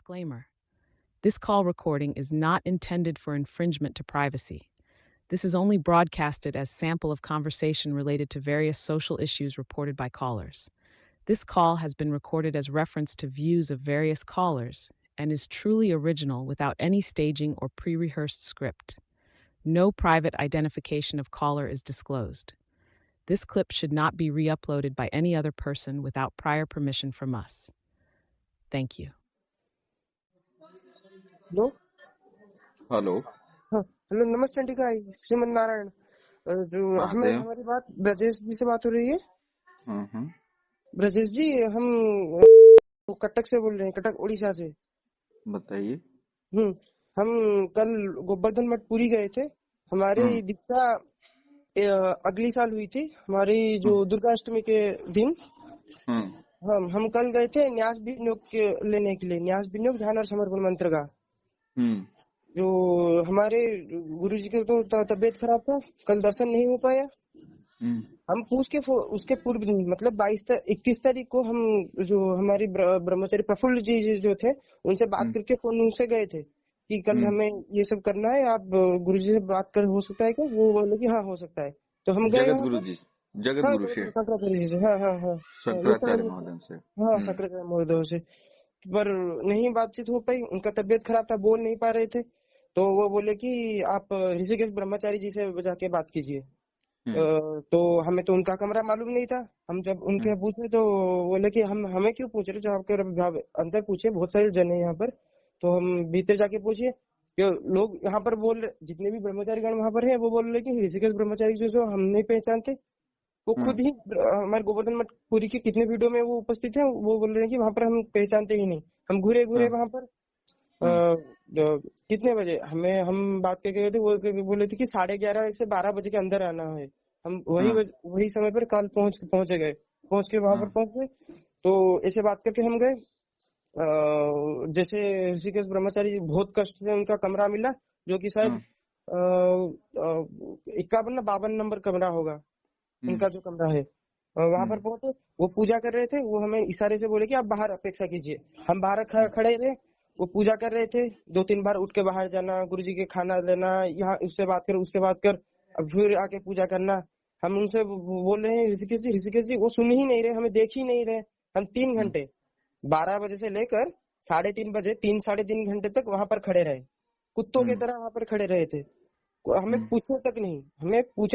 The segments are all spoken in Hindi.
Disclaimer. This call recording is not intended for infringement to privacy. This is only broadcasted as sample of conversation related to various social issues reported by callers. This call has been recorded as reference to views of various callers and is truly original without any staging or pre-rehearsed script. No private identification of caller is disclosed. This clip should not be re-uploaded by any other person without prior permission from us. Thank you. Hello hello. हाँ हेलो नमस्ते आंटी का श्रीमन नारायण जो हमें महादेव। हमारी बात ब्रजेश जी से बात हो रही है। हम्म। ब्रजेश जी हम कटक से बोल रहे हैं, कटक उड़ीसा से। बताइए। हम कल गोवर्धन मठ पुरी गए थे। हमारी दीक्षा अगली साल हुई थी, हमारी जो दुर्गाष्टमी के दिन। हम कल गए थे न्यास विनियोग लेने के लिए, न्यास विनियोग ध्यान और समर्पण मंत्र का। जो हमारे गुरुजी के तो तबीयत खराब था, कल दर्शन नहीं हो पाया। हम पूछ के उसके पूर्व दिन मतलब 21 तारीख को हम जो हमारी ब्रह्मचारी प्रफुल्ल जी जो थे उनसे बात करके फोन उनसे गए थे कि कल हमें ये सब करना है, आप गुरुजी से बात कर हो सकता है क्या? वो बोले कि हाँ हो सकता है। तो हम गए जगत गुरु जी, जगत हाँ गुरु से, शंकराचार्य जी से। हाँ शंकराचार्य महोदय से। हाँ शंकराचार्य महोदय से, पर नहीं बातचीत हो पाई। उनका तबीयत खराब था, बोल नहीं पा रहे थे। तो वो बोले कि आप ऋषिकेश ब्रह्मचारी जी से जाके बात कीजिए। तो हमें तो उनका कमरा मालूम नहीं था। हम जब उनके पूछे तो बोले कि हमें क्यों पूछ रहे, जो आपके अंदर पूछे, बहुत सारे जन है यहाँ पर। तो हम भीतर जाके पूछिए, लोग यहाँ पर बोल रहे, जितने भी ब्रह्मचारी गण वहाँ पर है वो बोल रहे कि ऋषिकेश ब्रह्मचारी जो हम नहीं पहचानते। वो खुद ही हमारे गोवर्धन मठ पुरी के कितने वीडियो में वो उपस्थित है, वो बोल रहे हैं कि वहां पर हम पहचानते ही नहीं। हम घूरे वहां पर कितने बजे हम बात करके गए थे, वो बोले थे कि 11:30 से 12 बजे के अंदर आना है। हम वही समय पर कल पहुंच गए, पहुंच के वहां पर पहुंच गए। तो ऐसे बात करके हम गए। जैसे ऋषिकेश ब्रह्मचारी जी बहुत कष्ट से उनका कमरा मिला, जो कि शायद 51-52 नंबर कमरा होगा उनका जो कमरा है। वहां पर पहुंचे, वो पूजा कर रहे थे। वो हमें इशारे से बोले कि आप बाहर अपेक्षा कीजिए। हम बाहर खड़े रहे, वो पूजा कर रहे थे। 2-3 बार उठ के बाहर जाना, गुरुजी के खाना लेना, यहाँ उससे बात कर उससे बात कर, अब फिर आके पूजा करना। हम उनसे बोल रहे हैं ऋषिकेश जी, वो सुन ही नहीं रहे, हमें देख ही नहीं रहे। हम 3 घंटे 12 बजे से लेकर 3:30 बजे 3-3.5 घंटे तक वहां पर खड़े रहे, कुत्तों की तरह वहां पर खड़े रहे थे। हमें पूछे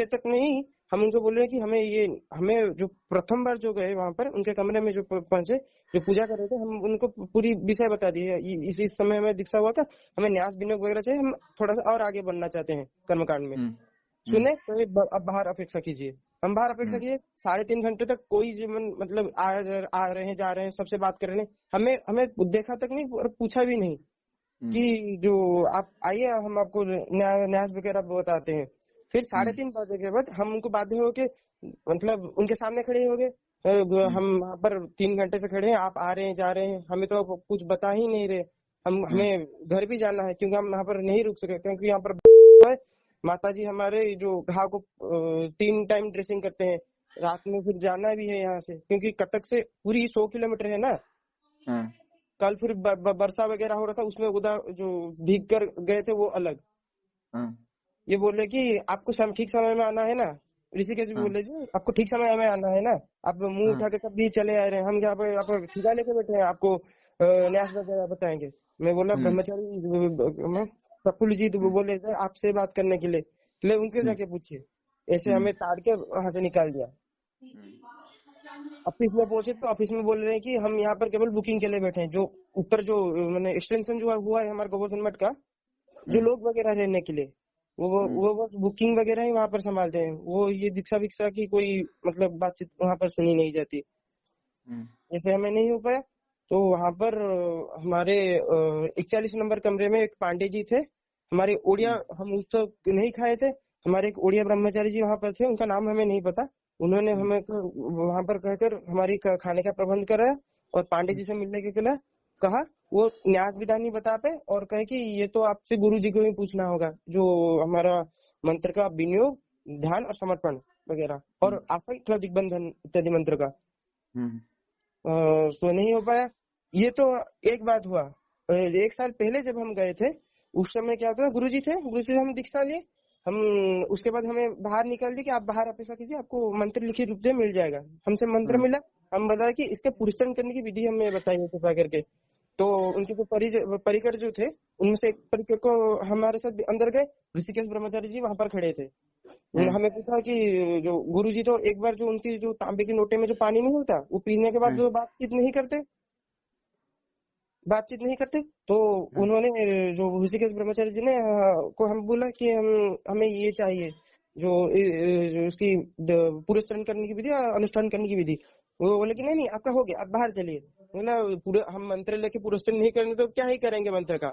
तक नहीं। हम उनको बोल रहे हैं कि हमें जो प्रथम बार जो गए वहां पर उनके कमरे में जो पहुंचे, जो पूजा कर रहे थे, हम उनको पूरी विषय बता दिए। इस समय हमें दीक्षा हुआ था, हमें न्यास विनियोग वगैरह चाहिए, हम थोड़ा सा और आगे बढ़ना चाहते हैं कर्मकांड में। सुने तो अब बाहर अपेक्षा कीजिए। हम बाहर अपेक्षा किए 3.5 घंटे तक, कोई जीवन मतलब आ रहे हैं जा रहे हैं, सबसे बात कर रहे हैं। हमें देखा तक नहीं और पूछा भी नहीं कि जो आप आइए हम आपको न्यास वगैरह बताते हैं। फिर 3:30 बजे के बाद हम उनको बाध्य हो के मतलब उनके सामने खड़े हो गए। हम वहां पर 3 घंटे से खड़े हैं, आप आ रहे हैं जा रहे हैं, हमें तो कुछ बता ही नहीं रहे। हमें घर भी जाना है, क्योंकि हम यहाँ पर नहीं रुक सके, क्योंकि यहाँ पर माता जी हमारे जो घाव को 3 टाइम ड्रेसिंग करते हैं। रात में फिर जाना भी है यहाँ से, क्योंकि कटक से पूरी 100 किलोमीटर है ना। कल फिर वर्षा वगैरह हो रहा था, उसमें उधर जो भीग कर गए थे वो अलग। ये बोले कि आपको ठीक समय में आना है ना। ऋषिकेश भी बोले जी आपको ठीक समय में आना है ना, आप मुंह उठा के कभी चले आ रहे हैं, हम यहाँ पर ठिका लेके बैठे हैं, आपको न्यास वगैरह बताएंगे। मैं बोला ब्रह्मचारी प्रफुल्ल जी, तो वो बोले आपसे बात करने के लिए उनके जाके पूछिए। ऐसे हमें ताड़ के वहां से निकाल दिया। ऑफिस में पहुंचे तो ऑफिस में बोल रहे हैं कि हम यहाँ पर केवल बुकिंग के लिए बैठे हैं। जो ऊपर जो मैंने एक्सटेंशन जो हुआ है हमारे गोवर्धन मठ का, जो लोग वगैरह रहने के लिए, वो बस बुकिंग वगैरह ही वहां पर संभालते हैं। वो ये दीक्षा विक्षा की कोई मतलब बातचीत वहां पर सुनी नहीं जाती। ऐसे हमें नहीं हो पाया। तो वहां पर हमारे 41 नंबर कमरे में एक पांडे जी थे, हमारे ओडिया, हम उस तो नहीं खाए थे। हमारे एक ओडिया ब्रह्मचारी जी वहां पर थे, उनका नाम हमें नहीं पता। उन्होंने हमें वहां पर कहकर हमारी खाने का प्रबंध कराया और पांडे जी से मिलने के लिए कहा। वो न्यास विधान नहीं बता पे और कहे कि ये तो आपसे गुरु जी को ही पूछना होगा, जो हमारा मंत्र का विनियोग ध्यान और समर्पण वगैरह और आसन दिग्बंधन इत्यादि मंत्र का। तो नहीं हो पाया। ये तो एक बात हुआ। 1 साल पहले जब हम गए थे, उस समय क्या होता था, गुरुजी थे, गुरुजी से हम दीक्षा लिए। हम उसके बाद हमें बाहर निकाल दिए कि आप बाहर अपेक्षा कीजिए, आपको मंत्र लिखित रूप में मिल जाएगा। हमसे मंत्र मिला, हम बताया कि इसके पुरस्करण करने की विधि हमें बताइए कृपा करके। तो उनके जो परिकर जो थे, उनमें से एक परिकर को हमारे साथ अंदर गए, ऋषिकेश ब्रह्मचारी जी वहां पर खड़े थे। हमें पूछा कि जो गुरुजी तो एक बार जो उनकी जो तांबे के लोटे में जो पानी नहीं होता, वो पीने के बाद जो बातचीत नहीं करते, तो उन्होंने जो ऋषिकेश ब्रह्मचारी जी ने को हम बोला कि हमें ये चाहिए, जो उसकी पुरस्करण करने की विधि, अनुष्ठान करने की विधि। वो बोले कि नहीं नहीं आपका हो गया, आप बाहर चलिए। बोला पूरे हम मंत्र लेके पुरस्करण नहीं करेंगे तो क्या ही करेंगे मंत्र का।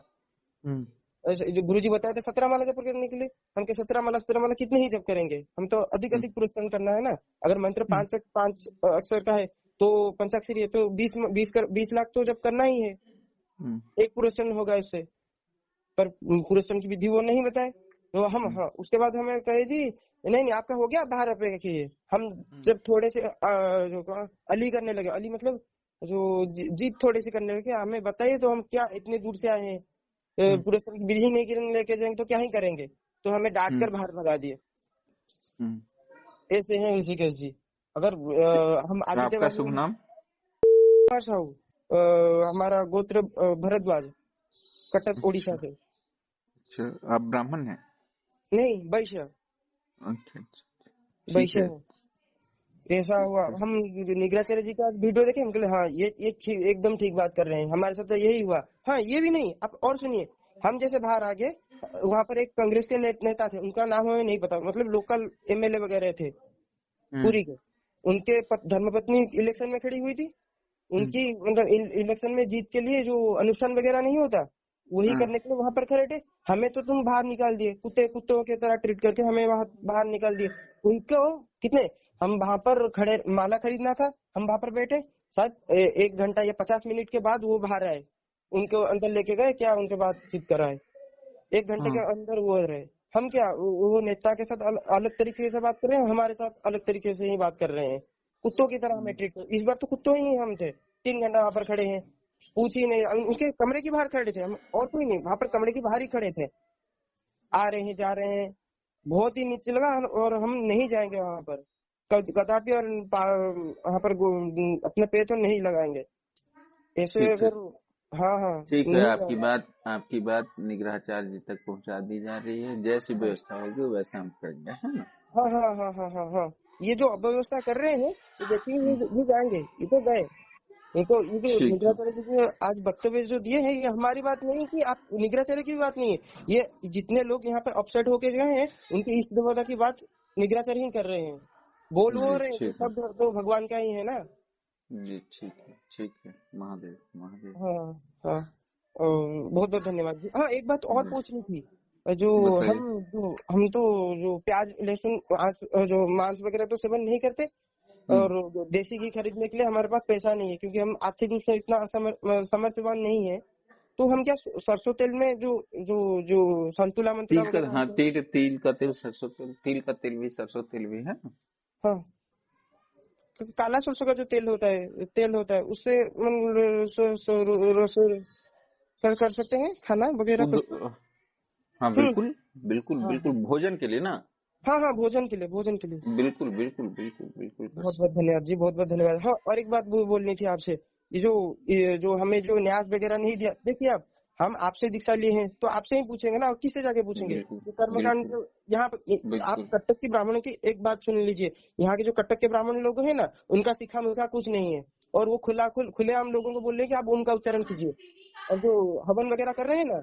जो गुरुजी बताए थे 17 माला जप करने के लिए, हम के 17 माला कितने ही जप करेंगे, हम तो अधिक अधिक पुरस्करण करना है ना। अगर मंत्र 5 अक्षर का है तो पंचाक्षरी है, तो 20 लाख तो जप करना ही है, एक पुरस्करण होगा इससे। पर पुरस्करण की विधि वो नहीं बताए, तो हम उसके बाद हमें कहे जी नहीं नहीं आपका हो गया, बाहर अपेक्षा कीजिए। हम जब थोड़े से जो अली करने लगे, अली मतलब जो जीत थोड़ी सी करने लगे, हमें बताइए तो हम क्या इतने दूर से आए हैं, पुरस्कार की विधि नहीं करने लेके जाएंगे तो क्या ही करेंगे, तो हमें डांट कर बाहर भगा दिए। ऐसे हैं ऋषिकेश जी। अगर हम आपका शुभ नाम? साहू, हमारा गोत्र भरद्वाज, कटक उड़ीसा से। अच्छा, आप ब्राह्मण हैं? नहीं, वैश्य। अच्छा, वैश्य है। ऐसा हुआ, हम निग्राचार्य जी का वीडियो देखे, हम कहले हाँ ये एकदम ठीक बात कर रहे हैं, हमारे साथ तो यही हुआ। हाँ ये भी नहीं, आप और सुनिए, हम जैसे बाहर आ गए, वहां पर एक कांग्रेस के नेता थे, उनका नाम हमें नहीं पता, मतलब लोकल एमएलए वगैरह थे पूरी के। उनके धर्मपत्नी इलेक्शन में खड़ी हुई थी, उनकी मतलब इलेक्शन में जीत के लिए जो अनुष्ठान वगैरह नहीं होता, वही करने के लिए वहां पर खड़े थे। हमें तो तुम बाहर निकाल दिए, कुत्तों की तरह ट्रीट करके हमें वहां बाहर निकाल दिए। उनको कितने, हम वहां पर खड़े, माला खरीदना था, हम वहां पर बैठे, शायद 1 घंटा या 50 मिनट के बाद वो बाहर आए, उनको अंदर लेके गए, क्या उनके बातचीत कराए, 1 घंटे के अंदर वो रहे। हम क्या वो नेता के साथ अलग तरीके से बात कर रहे हैं, हमारे साथ अलग तरीके से ही बात कर रहे हैं, कुत्तों की तरह हमें ट्रीट। इस बार तो कुत्तों ही हम थे, 3 घंटा वहां पर खड़े हैं, पूछ ही नहीं, उनके कमरे के बाहर खड़े थे हम, और कोई नहीं, वहां पर कमरे के बाहर ही खड़े थे। आ रहे हैं जा रहे हैं, बहुत ही नीचे लगा, और हम नहीं जाएंगे वहां पर कदापि, और वहां पर अपने पैर तो नहीं लगाएंगे ऐसे। अगर हाँ हाँ ठीक है, नहीं आपकी बात निग्रहाचार्य जी तक पहुंचा दी जा रही है, जैसी व्यवस्था होगी वैसा हम करेंगे, है ना? हाँ हाँ हाँ हाँ हाँ हाँ, ये जो अव्यवस्था कर रहे हैं, ये देखिए ये जाएंगे, ये तो गए। ये जो ठीक है। निग्राचार्य जी के आज वक्तव्य जो दिए हैं, ये हमारी बात नहीं है कि आप निग्राचार्य की भी बात नहीं है, ये जितने लोग यहाँ पर अपसेट होके गए हैं, उनकी इष्ट देवता की बात निग्राचार्य ही कर रहे हैं, बोल वो रहे हैं, सब तो भगवान का ही है ना जी। ठीक है, महादेव। हाँ हाँ, बहुत बहुत धन्यवाद जी। हाँ एक बात और पूछनी थी, जो हम तो जो प्याज लहसुन जो मांस वगैरह तो सेवन नहीं करते, और देसी घी खरीदने के लिए हमारे पास पैसा नहीं है, क्योंकि हम आर्थिक रूप से इतना समर्थवान नहीं है। तो हम क्या सरसों तेल में जो जो जो संतुला मंतुला वगैरह हाँ, होते हैं, तिल का तेल, सरसों तेल, तिल का तेल भी, सरसों तेल भी है। हाँ तो काला सरसों का जो तेल होता है उससे कर सकते हैं खाना वगैरह प्रस्तुत। हाँ बिल्कुल, भोजन के लिए ना। हाँ हाँ, भोजन के लिए बिल्कुल बहुत बहुत धन्यवाद जी, बहुत बहुत धन्यवाद। हाँ और एक बात बोलनी थी आपसे, ये जो हमें जो न्यास वगैरह नहीं दिया, देखिए आप, हम आपसे दीक्षा लिए हैं तो आपसे ही पूछेंगे ना, और किससे जाके पूछेंगे। जो कर्मकांड जो यहाँ आप कटक के ब्राह्मणों की एक बात सुन लीजिए, यहाँ के जो कटक के ब्राह्मण लोग हैं ना, उनका सीखा मिलखा कुछ नहीं है, और वो खुले आम लोगों को बोल रहे हैं कि आप ओम का उच्चारण कीजिए। और जो हवन वगैरह कर रहे हैं ना,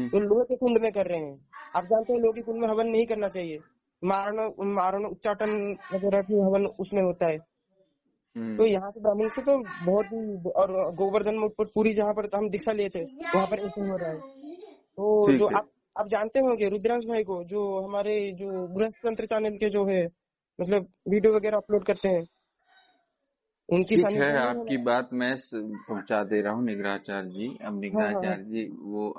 तो लोहे के कुंड में कर रहे हैं। आप जानते हैं लोहे के कुंड में हवन नहीं करना चाहिए, मारण उच्चाटन वगैरह की हवन उसमें होता है। तो यहाँ से ब्राह्मण से तो बहुत ही, और गोवर्धन पुरी जहाँ पर हम दीक्षा लिए थे, वहां पर ऐसे हो रहा है। तो जो आप जानते होंगे रुद्रांश भाई को, जो हमारे जो गृहस्थ तंत्र चैनल के जो है, मतलब वीडियो वगैरह अपलोड करते हैं, उनकी ठीक है, सानिध्य में आपकी बात मैं पहुंचा दे रहा हूँ निग्रहाचार्य जी। अब निग्रहाचार्य जी वो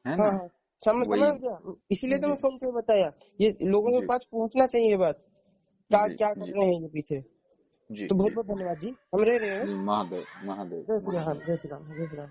है हाँ ना, हाँ, समझ गया, इसीलिए तो मैं फोन पे बताया, ये लोगों के पास पहुंचना चाहिए ये बात, क्या कर रहे हैं ये पीछे। तो बहुत बहुत धन्यवाद जी, हम रह रहे हैं। महादेव। जय श्री राम, जय श्री राम, जय श्री राम।